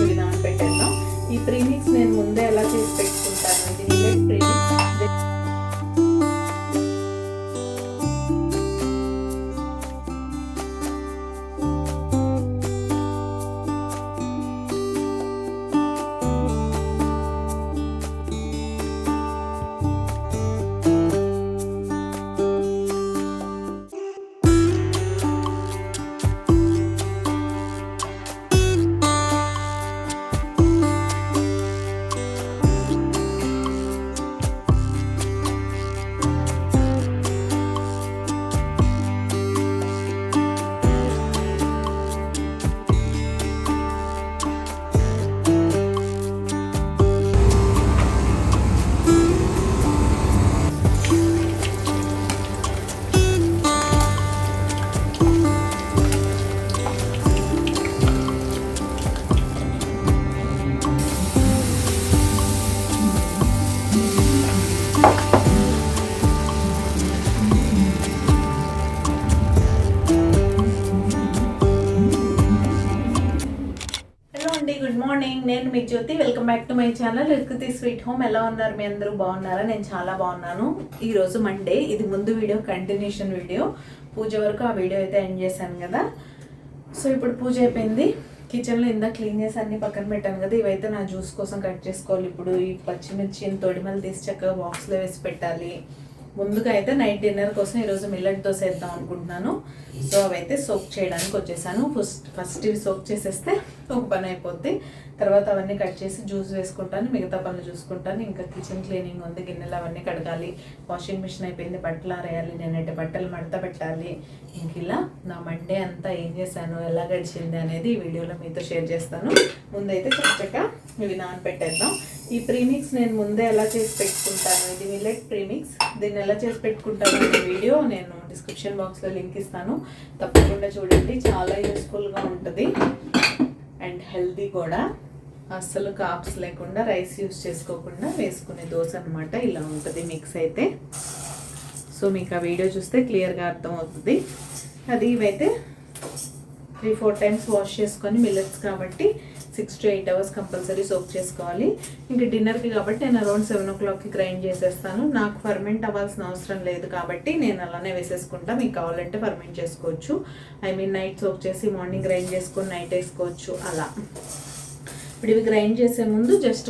ఇవి నానబెట్టేద్దాం. ఈ ప్రీమిక్స్ నేను ముందే ఎలా చేసి పెట్టుకుంటాను, ఇది మిల్లెట్ ప్రీమిక్స్. గుడ్ మార్నింగ్, నేను మీ Jyoti. Welcome back to my channel Rukthi sweet home. ఎలా ఉన్నారు మీ అందరూ? బాగున్నారా? నేను చాలా బాగున్నాను. ఈరోజు మండే. ఇది ముందు వీడియో కంటిన్యూషన్ వీడియో. పూజ వరకు ఆ వీడియో అయితే ఎండ్ చేశాను కదా. సో ఇప్పుడు పూజ అయిపోయింది. కిచెన్లో ఇందాక క్లీన్ చేసి అన్ని పక్కన పెట్టాను కదా. ఇవైతే నా జ్యూస్ కోసం కట్ చేసుకోవాలి. ఇప్పుడు ఈ పచ్చిమిర్చిని తొడిమలు తీసి చక్కగా బాక్స్లో వేసి పెట్టాలి. ముందుగా అయితే నైట్ డిన్నర్ కోసం ఈరోజు మిల్లెట్ దోశ వేద్దాం అనుకుంటున్నాను. సో అవైతే సోక్ చేయడానికి వచ్చేసాను. ఫస్ట్ ఇవి సోక్ చేసేస్తే ఒక పని అయిపోద్ది. తర్వాత అవన్నీ కట్ చేసి జ్యూస్ వేసుకుంటాను, మిగతా పనులు చూసుకుంటాను. ఇంకా కిచెన్ క్లీనింగ్ ఉంది, గిన్నెలు అవన్నీ కడగాలి, వాషింగ్ మిషన్ అయిపోయింది, బట్టలు ఆరేయాలి, నేనైతే బట్టలు మడత పెట్టాలి. ఇంక ఇలా నా మండే అంతా ఏం చేశాను, ఎలా గడిచింది అనేది ఈ వీడియోలో మీతో షేర్ చేస్తాను. ముందైతే చక్కగా ఇవి నానబెట్టేద్దాం. ఈ ప్రీమిక్స్ నేను ముందే ఎలా చేసి పెట్టుకుంటాను, ఇది మిల్లెట్ ప్రీమిక్స్. దీన్ని ఎలా చేసి పెట్టుకుంటాను అనే వీడియో నేను డిస్క్రిప్షన్ బాక్స్లో లింక్ ఇస్తాను, తప్పకుండా చూడండి. చాలా యూస్ఫుల్గా ఉంటుంది అండ్ హెల్తీ కూడా. అస్సలు కాప్స్ లేకుండా, రైస్ యూస్ చేసుకోకుండా వేసుకునే దోశ అనమాట. ఇలా ఉంటుంది మిక్స్ అయితే. సో మీకు ఆ వీడియో చూస్తే క్లియర్గా అర్థమవుతుంది. అది ఇవైతే 3-4 టైమ్స్ వాష్ చేసుకొని, మిల్లెట్స్ కాబట్టి 6 to 8 hours కంపల్సరీ సోక్ చేసుకోవాలి. ఇంకా డిన్నర్కి కాబట్టి నేను అరౌండ్ 7 o'clockకి గ్రైండ్ చేసేస్తాను. నాకు ఫర్మెంట్ అవ్వాల్సిన అవసరం లేదు కాబట్టి నేను అలానే వేసేసుకుంటా. మీకు కావాలంటే ఫర్మెంట్ చేసుకోవచ్చు. నైట్ సోక్ చేసి మార్నింగ్ గ్రైండ్ చేసుకొని నైట్ వేసుకోవచ్చు అలా. ఇప్పుడు ఇవి గ్రైండ్ చేసే ముందు జస్ట్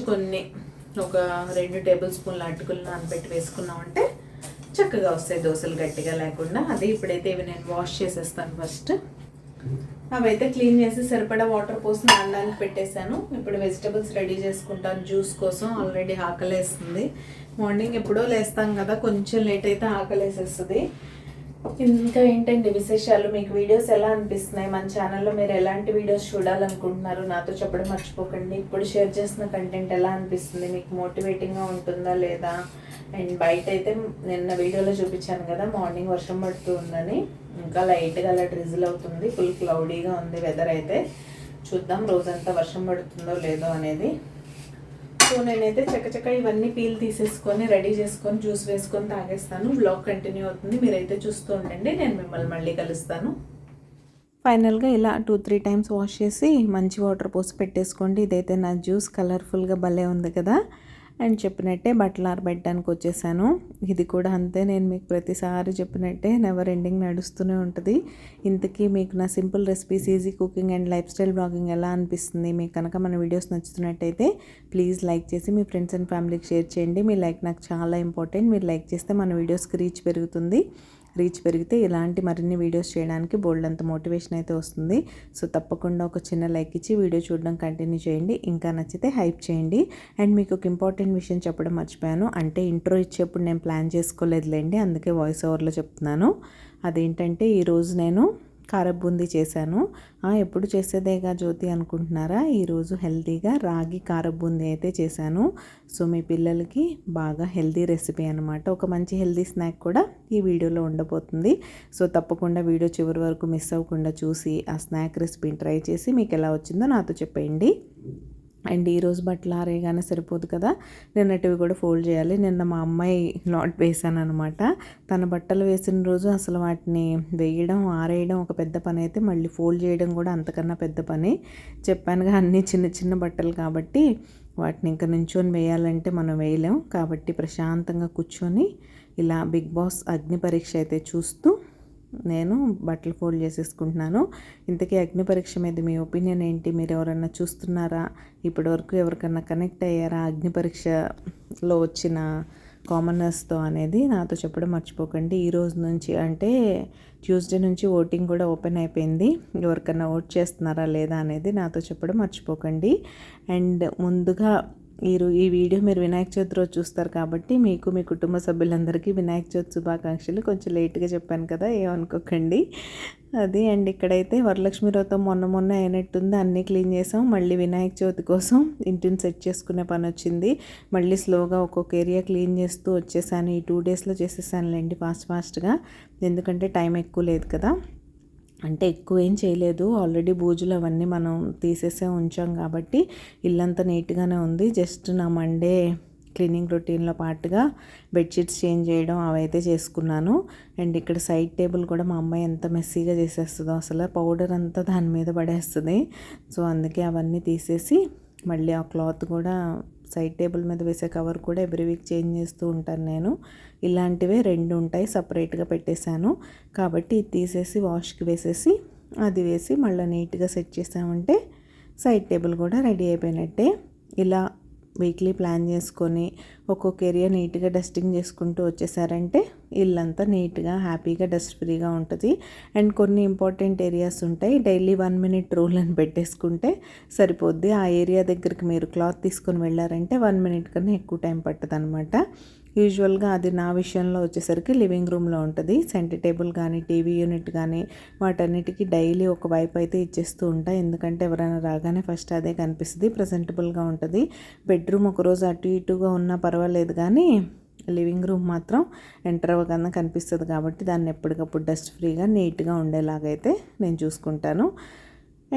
ఒక 2 టేబుల్ స్పూన్ల అటుకులు నానబెట్టి వేసుకున్నామంటే చక్కగా వస్తాయి దోశలు గట్టిగా లేకుండా. అది ఇప్పుడైతే ఇవి నేను వాష్ చేసేస్తాను ఫస్ట్. అవైతే క్లీన్ చేసి సరిపడా వాటర్ పోసి నానడానికి పెట్టేశాను. ఇప్పుడు వెజిటబుల్స్ రెడీ చేసుకుంటాను జ్యూస్ కోసం. ఆల్రెడీ ఆకలేస్తుంది. మార్నింగ్ ఎప్పుడో లేస్తాం కదా, కొంచెం లేట్ అయితే ఆకలేసేస్తుంది. ఇంకా ఏంటండి విశేషాలు? మీకు వీడియోస్ ఎలా అనిపిస్తున్నాయి? మన ఛానల్లో మీరు ఎలాంటి వీడియోస్ చూడాలనుకుంటున్నారు నాతో చెప్పడం మర్చిపోకండి. ఇప్పుడు షేర్ చేసిన కంటెంట్ ఎలా అనిపిస్తుంది, మీకు మోటివేటింగ్గా ఉంటుందా లేదా? అండ్ బయట అయితే నిన్న వీడియోలో చూపించాను కదా, మార్నింగ్ వర్షం పడుతూ ఉందని. ఇంకా లైట్గా అలా డ్రిజిల్ అవుతుంది. ఫుల్ క్లౌడీగా ఉంది వెదర్ అయితే. చూద్దాం రోజంతా వర్షం పడుతుందో లేదో అనేది. సో నేనైతే చక్కచక్క ఇవన్నీ పీల్ తీసేసుకొని రెడీ చేసుకొని జ్యూస్ వేసుకొని తాగేస్తాను. వ్లాగ్ కంటిన్యూ అవుతుంది, మీరైతే చూస్తూ ఉండండి. నేను మిమ్మల్ని మళ్ళీ కలుస్తాను. ఫైనల్గా ఇలా 2-3 టైమ్స్ వాష్ చేసి మంచి వాటర్ పోసి పెట్టేసుకోండి. ఇదైతే నా జ్యూస్ కలర్ఫుల్గా భలే ఉంది కదా. అండ్ చెప్పినట్టే బట్టలు ఆరబెట్టడానికి వచ్చేసాను. ఇది కూడా అంతే, నేను మీకు ప్రతిసారి చెప్పినట్టే నెవర్ ఎండింగ్ నడుస్తూనే ఉంటుంది. ఇంతకీ మీకు నా simple recipes, easy cooking and life style blogging ఎలా అనిపిస్తుంది? మీకు కనుక మన వీడియోస్ నచ్చుతున్నట్టయితే ప్లీజ్ లైక్ చేసి మీ ఫ్రెండ్స్ అండ్ ఫ్యామిలీకి షేర్ చేయండి. మీ లైక్ నాకు చాలా ఇంపార్టెంట్. మీరు లైక్ చేస్తే మన వీడియోస్కి రీచ్ పెరుగుతుంది. రీచ్ పెరిగితే ఇలాంటి మరిన్ని వీడియోస్ చేయడానికి బోల్డ్ అంత మోటివేషన్ అయితే వస్తుంది. సో తప్పకుండా ఒక చిన్న లైక్ ఇచ్చి వీడియో చూడడం కంటిన్యూ చేయండి. ఇంకా నచ్చితే హైప్ చేయండి. అండ్ మీకు ఒక ఇంపార్టెంట్ విషయం చెప్పడం మర్చిపోయాను. అంటే ఇంట్రో ఇచ్చేప్పుడు నేను ప్లాన్ చేసుకోలేదులేండి, అందుకే వాయిస్ ఓవర్లో చెప్తున్నాను. అదేంటంటే ఈరోజు నేను కారబూందీ చేశాను. ఎప్పుడు చేసేదేగా జ్యోతి అనుకుంటున్నారా? ఈరోజు హెల్తీగా రాగి కారబూందీ అయితే చేశాను. సో మీ పిల్లలకి బాగా హెల్తీ రెసిపీ అనమాట. ఒక మంచి హెల్తీ స్నాక్ కూడా ఈ వీడియోలో ఉండబోతుంది. సో తప్పకుండా వీడియో చివరి వరకు మిస్ అవ్వకుండా చూసి ఆ స్నాక్ రెసిపీని ట్రై చేసి మీకు ఎలా వచ్చిందో నాతో చెప్పండి. అండ్ ఈరోజు బట్టలు ఆరేయగానే సరిపోదు కదా, నిన్నటివి కూడా ఫోల్డ్ చేయాలి. నిన్న మా అమ్మాయి నాట్ వేసాను అనమాట. తన బట్టలు వేసిన రోజు అసలు వాటిని వేయడం ఆరేయడం ఒక పెద్ద పని అయితే, మళ్ళీ ఫోల్డ్ చేయడం కూడా అంతకన్నా పెద్ద పని. చెప్పానుగా అన్నీ చిన్న చిన్న బట్టలు కాబట్టి వాటిని ఇంకా నించొని వేయాలంటే మనం వేయలేం. కాబట్టి ప్రశాంతంగా కూర్చొని ఇలా బిగ్ బాస్ అగ్ని పరీక్ష అయితే చూస్తూ నేను బట్టలు ఫోల్డ్ చేసేసుకుంటున్నాను. ఇంతకీ అగ్ని పరీక్ష మీద మీ ఒపీనియన్ ఏంటి? మీరు ఎవరన్నా చూస్తున్నారా? ఇప్పటివరకు ఎవరికన్నా కనెక్ట్ అయ్యారా అగ్ని పరీక్షలో వచ్చిన కామనర్స్తో అనేది నాతో చెప్పడం మర్చిపోకండి. ఈ రోజు నుంచి అంటే ట్యూస్డే నుంచి ఓటింగ్ కూడా ఓపెన్ అయిపోయింది. ఎవరికన్నా ఓట్ చేస్తున్నారా లేదా అనేది నాతో చెప్పడం మర్చిపోకండి. అండ్ ముందుగా ఈ వీడియో మీరు వినాయక చవితి రోజు చూస్తారు కాబట్టి మీకు మీ కుటుంబ సభ్యులందరికీ వినాయక చవితి శుభాకాంక్షలు. కొంచెం లేట్గా చెప్పాను కదా, ఏమనుకోకండి అది. అండ్ ఇక్కడైతే వరలక్ష్మి వ్రతం మొన్న అయినట్టుంది, అన్నీ క్లీన్ చేసాం. మళ్ళీ వినాయక చవితి కోసం ఇంటిని సెట్ చేసుకునే పని వచ్చింది. మళ్ళీ స్లోగా ఒక్కొక్క ఏరియా క్లీన్ చేస్తూ వచ్చేసాను. ఈ 2 డేస్లో చేసేసానులేండి ఫాస్ట్గా, ఎందుకంటే టైం ఎక్కువ లేదు కదా. అంటే ఎక్కువ ఏం చేయలేదు, ఆల్రెడీ బూజులు అవన్నీ మనం తీసేసే ఉంచాం కాబట్టి ఇల్లంతా నీట్గానే ఉంది. జస్ట్ నా మండే క్లీనింగ్ రొటీన్లో పాటుగా బెడ్షీట్స్ చేంజ్ చేయడం అవైతే చేసుకున్నాను. అండ్ ఇక్కడ సైడ్ టేబుల్ కూడా మా అమ్మాయి ఎంత మెస్సీగా చేసేస్తుందో, అసలు పౌడర్ అంతా దాని మీద పడేస్తుంది. సో అందుకే అవన్నీ తీసేసి మళ్ళీ ఆ క్లాత్ కూడా సైడ్ టేబుల్ మీద వేసే కవర్ కూడా ఎవ్రీ వీక్ చేంజ్ చేస్తూ ఉంటాను నేను. ఇలాంటివే 2 ఉంటాయి, సపరేట్గా పెట్టేశాను కాబట్టి ఇది తీసేసి వాష్కి వేసేసి అది వేసి మళ్ళీ నీట్గా సెట్ చేసామంటే సైడ్ టేబుల్ కూడా రెడీ అయిపోయినట్టే. ఇలా వీక్లీ ప్లాన్ చేసుకొని ఒక్కొక్క ఏరియా నీట్గా డస్టింగ్ చేసుకుంటూ వచ్చేసారంటే ఇల్లంతా నీట్గా హ్యాపీగా డస్ట్ ఫ్రీగా ఉంటుంది. అండ్ కొన్ని ఇంపార్టెంట్ ఏరియాస్ ఉంటాయి, డైలీ 1 minute రూల్ అని పెట్టేసుకుంటే సరిపోద్ది. ఆ ఏరియా దగ్గరికి మీరు క్లాత్ తీసుకొని వెళ్ళారంటే 1 minute కన్నా ఎక్కువ టైం పట్టదు అనమాట. యూజువల్గా అది నా విషయంలో వచ్చేసరికి లివింగ్ రూమ్లో ఉంటుంది. సెంటర్ టేబుల్ కానీ టీవీ యూనిట్ కానీ వాటన్నిటికీ డైలీ ఒక వైప్ అయితే ఇచ్చేస్తూ ఉంటాయి, ఎందుకంటే ఎవరైనా రాగానే ఫస్ట్ అదే కనిపిస్తుంది, ప్రజెంటబుల్గా ఉంటుంది. బెడ్రూమ్ ఒకరోజు అటు ఇటుగా ఉన్నా పర్వాలేదు కానీ లివింగ్ రూమ్ మాత్రం ఎంటర్ అవ్వగానే కనిపిస్తుంది కాబట్టి దాన్ని ఎప్పటికప్పుడు డస్ట్ ఫ్రీగా నీట్గా ఉండేలాగైతే నేను చూసుకుంటాను.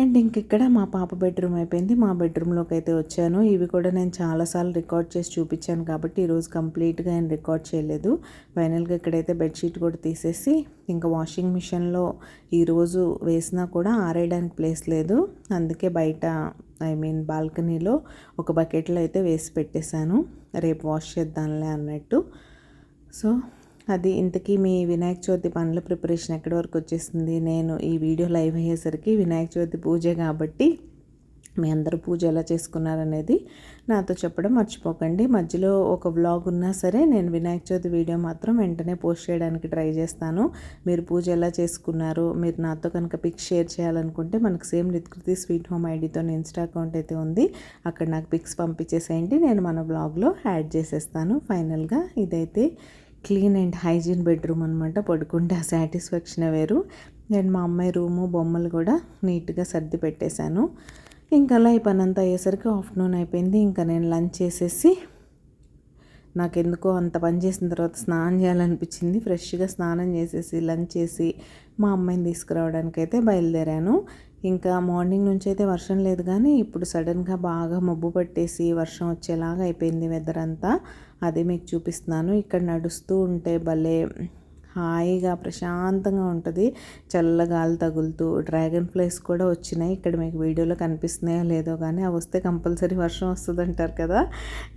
అండ్ ఇక్కడ మా పాప బెడ్రూమ్ అయిపోయింది, మా బెడ్రూమ్లోకి అయితే వచ్చాను. ఇవి కూడా నేను చాలాసార్లు రికార్డ్ చేసి చూపించాను కాబట్టి ఈరోజు కంప్లీట్గా నేను రికార్డ్ చేయలేదు. ఫైనల్గా ఇక్కడైతే బెడ్షీట్ కూడా తీసేసి ఇంకా వాషింగ్ మిషన్లో ఈరోజు వేసినా కూడా ఆరేయడానికి ప్లేస్ లేదు, అందుకే బయట బాల్కనీలో ఒక బకెట్లో అయితే వేసి పెట్టేశాను, రేపు వాష్ చేద్దాంలే అన్నట్టు. సో అది. ఇంతకీ మీ వినాయక చవితి పనుల ప్రిపరేషన్ ఎక్కడి వరకు వచ్చేసింది? నేను ఈ వీడియో లైవ్ అయ్యేసరికి వినాయక చవితి పూజ కాబట్టి మీ అందరూ పూజ ఎలా చేసుకున్నారనేది నాతో చెప్పడం మర్చిపోకండి. మధ్యలో ఒక వ్లాగ్ ఉన్నా సరే నేను వినాయక చవితి వీడియో మాత్రం వెంటనే పోస్ట్ చేయడానికి ట్రై చేస్తాను. మీరు పూజ ఎలా చేసుకున్నారు, మీరు నాతో కనుక పిక్స్ షేర్ చేయాలనుకుంటే మనకు సేమ్ రిత్కృతి స్వీట్ హోమ్ ఐడితో ఇన్స్టా అకౌంట్ అయితే ఉంది, అక్కడ నాకు పిక్స్ పంపించేసేయండి, నేను మన వ్లాగ్లో యాడ్ చేసేస్తాను. ఫైనల్గా ఇదైతే క్లీన్ అండ్ హైజీన్ బెడ్రూమ్ అనమాట. పడుకుంటే ఆ సాటిస్ఫాక్షన్ వేరు. నేను మా అమ్మాయి రూము బొమ్మలు కూడా నీట్గా సర్ది పెట్టేశాను. ఇంకా అలా ఈ పని అంతా అయ్యేసరికి ఆఫ్టర్నూన్ అయిపోయింది. ఇంకా నేను లంచ్ చేసేసి నాకెందుకో అంత పని చేసిన తర్వాత స్నానం చేయాలనిపించింది. ఫ్రెష్గా స్నానం చేసేసి లంచ్ చేసి మా అమ్మాయిని తీసుకురావడానికి అయితే బయలుదేరాను. ఇంకా మార్నింగ్ నుంచి అయితే వర్షం లేదు కానీ ఇప్పుడు సడన్గా బాగా మబ్బు పట్టేసి వర్షం వచ్చేలాగా అయిపోయింది వెదర్ అంతా. అదే మీకు చూపిస్తున్నాను. ఇక్కడ నడుస్తూ ఉంటే భలే హాయిగా ప్రశాంతంగా ఉంటుంది, చల్లగాలి తగులుతూ. డ్రాగన్ ఫ్లైస్ కూడా వచ్చినాయి, ఇక్కడ మీకు వీడియోలో కనిపిస్తున్నాయో లేదో కానీ అవి వస్తే కంపల్సరీ వర్షం వస్తుంది అంటారు కదా.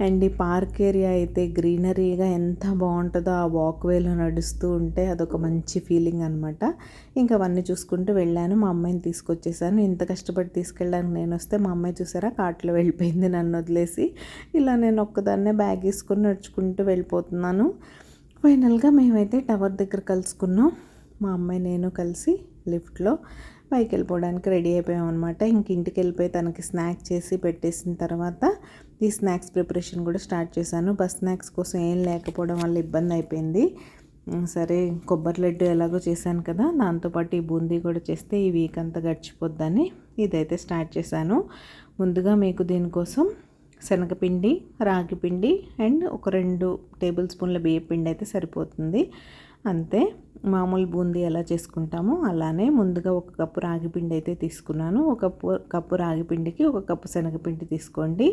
అండ్ ఈ పార్క్ ఏరియా అయితే గ్రీనరీగా ఎంత బాగుంటుందో, ఆ వాక్వేలో నడుస్తూ ఉంటే అదొక మంచి ఫీలింగ్ అనమాట. ఇంకా అవన్నీ చూసుకుంటూ వెళ్ళాను, మా అమ్మాయిని తీసుకొచ్చేసాను. ఇంత కష్టపడి తీసుకెళ్ళడానికి నేను వస్తే మా అమ్మాయి చూసారా కార్ట్లో వెళ్ళిపోయింది నన్ను వదిలేసి. ఇలా నేను ఒక్కదాన్నే బ్యాగ్ తీసుకొని నడుచుకుంటూ వెళ్ళిపోతున్నాను. ఫైనల్గా మేమైతే టవర్ దగ్గర కలుసుకున్నాం, మా అమ్మాయి నేను కలిసి లిఫ్ట్లో పైకి వెళ్ళిపోవడానికి రెడీ అయిపోయాం అనమాట. ఇంటికి వెళ్ళిపోయి తనకి స్నాక్స్ చేసి పెట్టేసిన తర్వాత ఈ స్నాక్స్ ప్రిపరేషన్ కూడా స్టార్ట్ చేశాను. బస్ స్నాక్స్ కోసం ఏం లేకపోవడం వల్ల ఇబ్బంది అయిపోయింది. సరే కొబ్బరి లడ్డు ఎలాగో చేశాను కదా, దాంతోపాటు ఈ బూందీ కూడా చేస్తే ఈ వీక్ అంతా గడిచిపోద్దని ఇదైతే స్టార్ట్ చేశాను. ముందుగా మీకు దీనికోసం శనగపిండి, రాగిపిండి అండ్ ఒక 2 టేబుల్ స్పూన్ల బియ్యపిండి అయితే సరిపోతుంది అంతే. మామూలు బూందీ ఎలా చేసుకుంటామో అలానే ముందుగా 1 కప్పు రాగి పిండి అయితే తీసుకున్నాను. 1 కప్పు రాగి పిండికి 1 కప్పు శనగపిండి తీసుకోండి.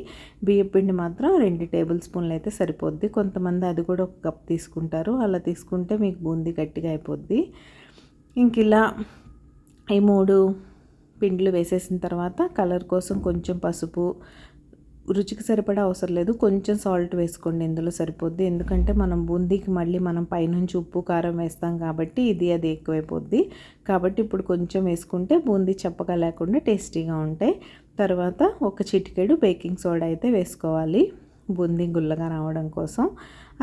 బియ్యం పిండి మాత్రం 2 టేబుల్ స్పూన్లు అయితే సరిపోద్ది. కొంతమంది అది కూడా 1 కప్ తీసుకుంటారు. అలా తీసుకుంటే మీకు బూందీ గట్టిగా అయిపోద్ది. ఇంక ఇలా ఈ 3 పిండిలు వేసేసిన తర్వాత కలర్ కోసం కొంచెం పసుపు, రుచికి సరిపడా అవసరం లేదు, కొంచెం సాల్ట్ వేసుకోండి, ఇందులో సరిపోద్ది. ఎందుకంటే మనం బూందీకి మళ్ళీ మనం పైనుంచి ఉప్పు కారం వేస్తాం కాబట్టి అది ఎక్కువైపోద్ది. కాబట్టి ఇప్పుడు కొంచెం వేసుకుంటే బూందీ చప్పగా లేకుండా టేస్టీగా ఉంటాయి. తర్వాత 1 చిటికెడు బేకింగ్ సోడా అయితే వేసుకోవాలి బూందీ గుల్లగా రావడం కోసం.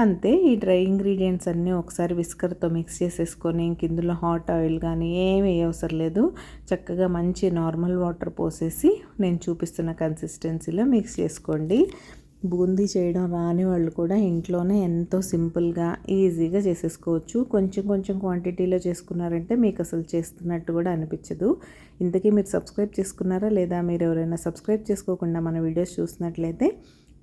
అంతే. ఈ డ్రై ఇంగ్రీడియంట్స్ అన్నీ ఒకసారి విస్కర్తో మిక్స్ చేసేసుకొని ఇంక ఇందులో హాట్ ఆయిల్ కానీ ఏమీ అవసరం లేదు. చక్కగా మంచి నార్మల్ వాటర్ పోసేసి నేను చూపిస్తున్న కన్సిస్టెన్సీలో మిక్స్ చేసుకోండి. బూందీ చేయడం రాని వాళ్ళు కూడా ఇంట్లోనే ఎంతో సింపుల్గా ఈజీగా చేసేసుకోవచ్చు. కొంచెం కొంచెం క్వాంటిటీలో చేసుకున్నారంటే మీకు అసలు చేస్తున్నట్టు కూడా అనిపించదు. ఇంతకీ మీరు సబ్స్క్రైబ్ చేసుకున్నారా లేదా? మీరు ఎవరైనా సబ్స్క్రైబ్ చేసుకోకుండా మన వీడియోస్ చూసినట్లయితే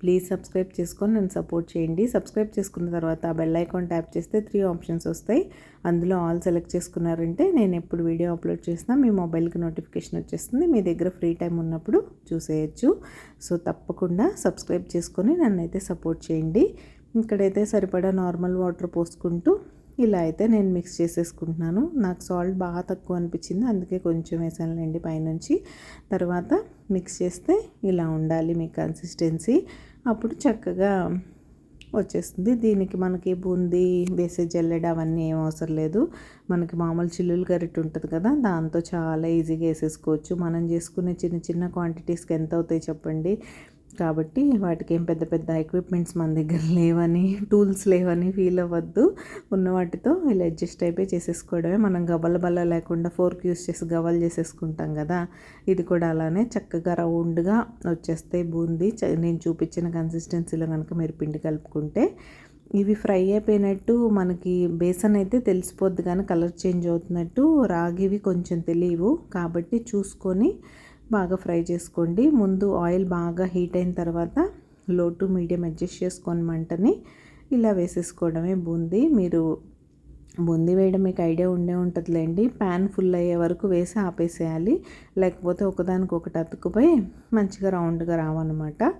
ప్లీజ్ సబ్స్క్రైబ్ చేసుకొని నన్ను సపోర్ట్ చేయండి. సబ్స్క్రైబ్ చేసుకున్న తర్వాత బెల్ ఐకాన్ ట్యాప్ చేస్తే 3 ఆప్షన్స్ వస్తాయి. అందులో ఆల్ సెలెక్ట్ చేసుకున్నారంటే నేను ఎప్పుడు వీడియో అప్లోడ్ చేసినా మీ మొబైల్కి నోటిఫికేషన్ వచ్చేస్తుంది. మీ దగ్గర ఫ్రీ టైం ఉన్నప్పుడు చూసేయచ్చు. సో తప్పకుండా సబ్స్క్రైబ్ చేసుకొని నన్నైతే సపోర్ట్ చేయండి. ఇక్కడైతే సరిపడా నార్మల్ వాటర్ పోసుకుంటూ ఇలా అయితే నేను మిక్స్ చేసేసుకుంటున్నాను. నాకు సాల్ట్ బాగా తక్కువ అనిపించింది, అందుకే కొంచెం వేసానులేండి పైనుంచి. తర్వాత మిక్స్ చేస్తే ఇలా ఉండాలి మీ కన్సిస్టెన్సీ. అప్పుడు చక్కగా వచ్చేస్తుంది. దీనికి మనకి బూందీ వేసే జల్లెడ అవన్నీ ఏం అవసరం లేదు. మనకి మామూలు చిల్లులు గరిటె ఉంటుంది కదా, దాంతో చాలా ఈజీగా వేసేసుకోవచ్చు. మనం చేసుకునే చిన్న చిన్న క్వాంటిటీస్కి ఎంత అవుతాయి చెప్పండి. కాబట్టి వాటికి ఏం పెద్ద పెద్ద ఎక్విప్మెంట్స్ మన దగ్గర లేవని, టూల్స్ లేవని ఫీల్ అవ్వద్దు. ఉన్న వాటితో ఇలా అడ్జస్ట్ అయిపోయి చేసేసుకోవడమే. మనం గబల లేకుండా ఫోర్క్ యూస్ చేసి గవలు చేసేసుకుంటాం కదా, ఇది కూడా అలానే చక్కగా రౌండ్గా వచ్చేస్తాయి బూందీ. నేను చూపించిన కన్సిస్టెన్సీలో కనుక మీరు పిండి కలుపుకుంటే ఇవి ఫ్రై అయిపోయినట్టు మనకి బేసన్ అయితే తెలిసిపోద్ది, కానీ కలర్ చేంజ్ అవుతున్నట్టు రాగివి కొంచెం తెలియవు. కాబట్టి చూసుకొని బాగా ఫ్రై చేసుకోండి. ముందు ఆయిల్ బాగా హీట్ అయిన తర్వాత లో టు మీడియం అడ్జస్ట్ చేసుకొని మంటని ఇలా వేసేసుకోవడమే బూందీ. మీరు బూందీ వేయడం మీకు ఐడియా ఉంటుందిలేండి. ప్యాన్ ఫుల్ అయ్యే వరకు వేసి ఆపేసేయాలి, లేకపోతే ఒకదానికొకటి అతుక్కుపోయి మంచిగా రౌండ్గా రావన్నమాట.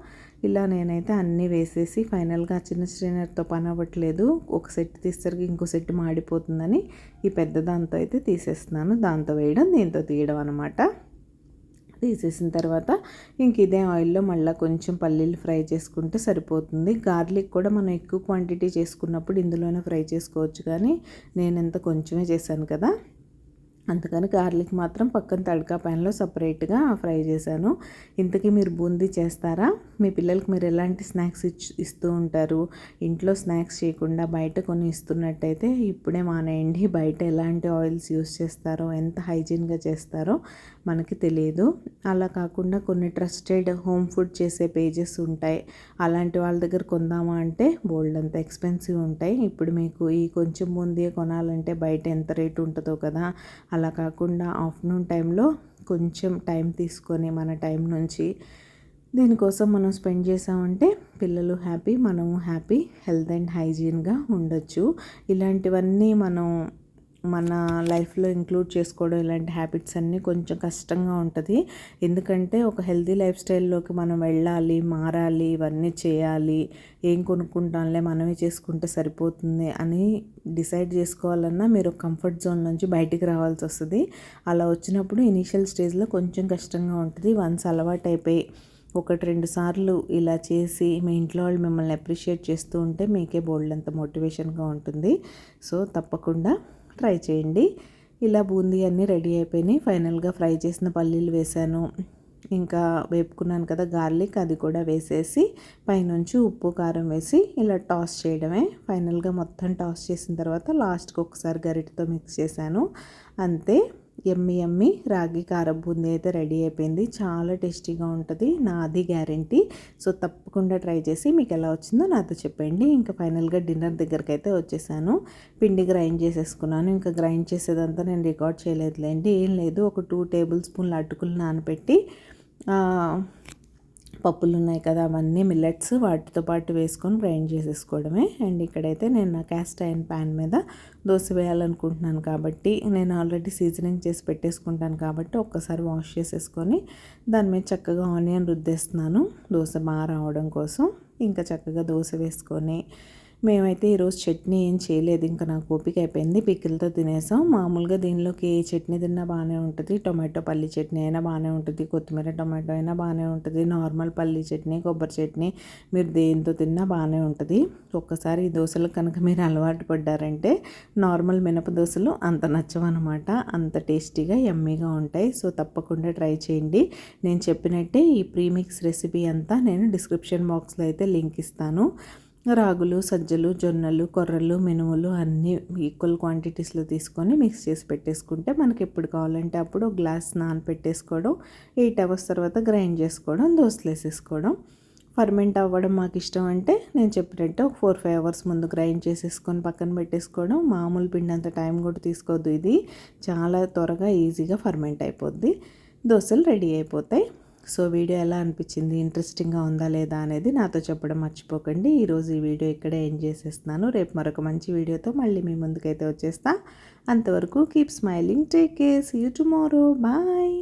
ఇలా నేనైతే అన్నీ వేసేసి ఫైనల్గా చిన్న స్ట్రైనర్తో పని అవ్వట్లేదు, ఒక సెట్ తీసేసరికి ఇంకో సెట్ మాడిపోతుందని ఈ పెద్ద దాంతో అయితే తీసేస్తున్నాను. దాంతో వేయడం, దీంతో తీయడం అనమాట. తీసేసిన తర్వాత ఇంక ఇదే ఆయిల్లో మళ్ళీ కొంచెం పల్లీలు ఫ్రై చేసుకుంటే సరిపోతుంది. గార్లిక్ కూడా మనం ఎక్కువ క్వాంటిటీ చేసుకున్నప్పుడు ఇందులోనే ఫ్రై చేసుకోవచ్చు, కానీ నేను ఎంత కొంచెమే చేశాను కదా, అందుకని గార్లిక్ మాత్రం పక్కన తడకా ప్యాన్లో సపరేట్గా ఫ్రై చేశాను. ఇంతకీ మీరు బూందీ చేస్తారా? మీ పిల్లలకి మీరు ఎలాంటి స్నాక్స్ ఇస్తూ ఉంటారు? ఇంట్లో స్నాక్స్ చేయకుండా బయట కొన్ని ఇస్తున్నట్టయితే ఇప్పుడే మానేయండి. బయట ఎలాంటి ఆయిల్స్ యూస్ చేస్తారో, ఎంత హైజీన్గా చేస్తారో మనకి తెలియదు. అలా కాకుండా కొన్ని ట్రస్టెడ్ హోమ్ ఫుడ్ చేసే పేజెస్ ఉంటాయి, అలాంటి వాళ్ళ దగ్గర కొందామా అంటే బోల్డ్ అంత ఎక్స్పెన్సివ్ ఉంటాయి. ఇప్పుడు మీకు ఈ కొంచెం బూందీ కొనాలంటే బయట ఎంత రేటు ఉంటుందో కదా. అలా కాకుండా ఆఫ్టర్నూన్ టైంలో కొంచెం టైం తీసుకొని మన టైం నుంచి దీనికోసం మనం స్పెండ్ చేసామంటే పిల్లలు హ్యాపీ, మనము హ్యాపీ, హెల్త్ అండ్ హైజీన్గా ఉండొచ్చు. ఇలాంటివన్నీ మనం మన లైఫ్లో ఇంక్లూడ్ చేసుకోవడం, ఇలాంటి హ్యాబిట్స్ అన్నీ కొంచెం కష్టంగా ఉంటుంది. ఎందుకంటే ఒక హెల్తీ లైఫ్ స్టైల్లోకి మనం వెళ్ళాలి, మారాలి, ఇవన్నీ చేయాలి. ఏం కొనుక్కుంటాంలే మనమే చేసుకుంటే సరిపోతుంది అని డిసైడ్ చేసుకోవాలన్నా మీరు కంఫర్ట్ జోన్ నుంచి బయటికి రావాల్సి వస్తుంది. అలా వచ్చినప్పుడు ఇనీషియల్ స్టేజ్లో కొంచెం కష్టంగా ఉంటుంది. వన్స్ అలవాటు అయిపోయి 1-2 సార్లు ఇలా చేసి మీ ఇంట్లో వాళ్ళు మిమ్మల్ని అప్రిషియేట్ చేస్తూ ఉంటే మీకే బోల్డ్ అంత మోటివేషన్గా ఉంటుంది. సో తప్పకుండా ట్రై చేయండి. ఇలా బూందీ అన్నీ రెడీ అయిపోయినాయి. ఫైనల్గా ఫ్రై చేసిన పల్లీలు వేసాను, ఇంకా వేపుకున్నాను కదా గార్లిక్, అది కూడా వేసేసి పైనుంచి ఉప్పు కారం వేసి ఇలా టాస్ చేయడమే. ఫైనల్గా మొత్తం టాస్ చేసిన తర్వాత లాస్ట్కి ఒకసారి గరిటెతో మిక్స్ చేశాను. అంతే, యమ్మీ రాగి కారం బూందీ అయితే రెడీ అయిపోయింది. చాలా టేస్టీగా ఉంటుంది, నాది గ్యారెంటీ. సో తప్పకుండా ట్రై చేసి మీకు ఎలా వచ్చిందో నాతో చెప్పండి. ఇంకా ఫైనల్గా డిన్నర్ దగ్గరికి అయితే వచ్చేసాను. పిండి గ్రైండ్ చేసేసుకున్నాను. ఇంకా గ్రైండ్ చేసేదంతా నేను రికార్డ్ చేయలేదులేండి. ఏం లేదు, ఒక 2 టేబుల్ స్పూన్ల అటుకులు నానబెట్టి పప్పులు ఉన్నాయి కదా అవన్నీ మిల్లెట్స్ వాటితో పాటు వేసుకొని గ్రైండ్ చేసేసుకోవడమే. అండ్ ఇక్కడైతే నేను నా క్యాస్ట్ ఐరన్ ప్యాన్ మీద దోశ వేయాలనుకుంటున్నాను కాబట్టి నేను ఆల్రెడీ సీజనింగ్ చేసి పెట్టేసుకుంటాను కాబట్టి ఒక్కసారి వాష్ చేసేసుకొని దాని మీద చక్కగా ఆనియన్ రుద్దేస్తున్నాను దోశ బాగా రావడం కోసం. ఇంకా చక్కగా దోశ వేసుకొని మేమైతే ఈరోజు చట్నీ ఏం చేయలేదు, ఇంకా నాకు ఓపిక అయిపోయింది, పికిల్తో తినేసాం. మామూలుగా దీనిలోకి ఏ చట్నీ తిన్నా బాగానే ఉంటుంది. టొమాటో పల్లి చట్నీ అయినా బాగానే ఉంటుంది, కొత్తిమీర టొమాటో అయినా బాగానే ఉంటుంది, నార్మల్ పల్లి చట్నీ కొబ్బరి చట్నీ మీరు దేంతో తిన్నా బాగానే ఉంటుంది. ఒక్కసారి ఈ దోశలు కనుక మీరు అలవాటు పడ్డారంటే నార్మల్ మినప దోశలు అంత నచ్చవన్నమాట, అంత టేస్టీగా యమ్మీగా ఉంటాయి. సో తప్పకుండా ట్రై చేయండి. నేను చెప్పినట్టే ఈ ప్రీమిక్స్ రెసిపీ అంతా నేను డిస్క్రిప్షన్ బాక్స్లో అయితే లింక్ ఇస్తాను. రాగులు, సజ్జలు, జొన్నలు, కొర్రలు, మినుములు అన్నీ ఈక్వల్ క్వాంటిటీస్లో తీసుకొని మిక్స్ చేసి పెట్టేసుకుంటే మనకి ఎప్పుడు కావాలంటే అప్పుడు ఒక గ్లాస్ నానపెట్టేసుకోవడం, 8 అవర్స్ తర్వాత గ్రైండ్ చేసుకోవడం, దోశలు వేసేసుకోవడం. ఫర్మెంట్ అవ్వడం మాకు ఇష్టం అంటే నేను చెప్పినట్టు ఒక 4-5 అవర్స్ ముందు గ్రైండ్ చేసేసుకొని పక్కన పెట్టేసుకోవడం. మామూలు పిండి అంత టైం కూడా తీసుకోవద్దు, ఇది చాలా త్వరగా ఈజీగా ఫర్మెంట్ అయిపోద్ది, దోశలు రెడీ అయిపోతాయి. సో వీడియో ఎలా అనిపించింది, ఇంట్రెస్టింగ్గా ఉందా లేదా అనేది నాతో చెప్పడం మర్చిపోకండి. ఈరోజు ఈ వీడియో ఇక్కడే ఎండ్ చేసేస్తున్నాను. రేపు మరొక మంచి వీడియోతో మళ్ళీ మీ ముందుకైతే వచ్చేస్తా. అంతవరకు keep smiling, take care, see you tomorrow, bye.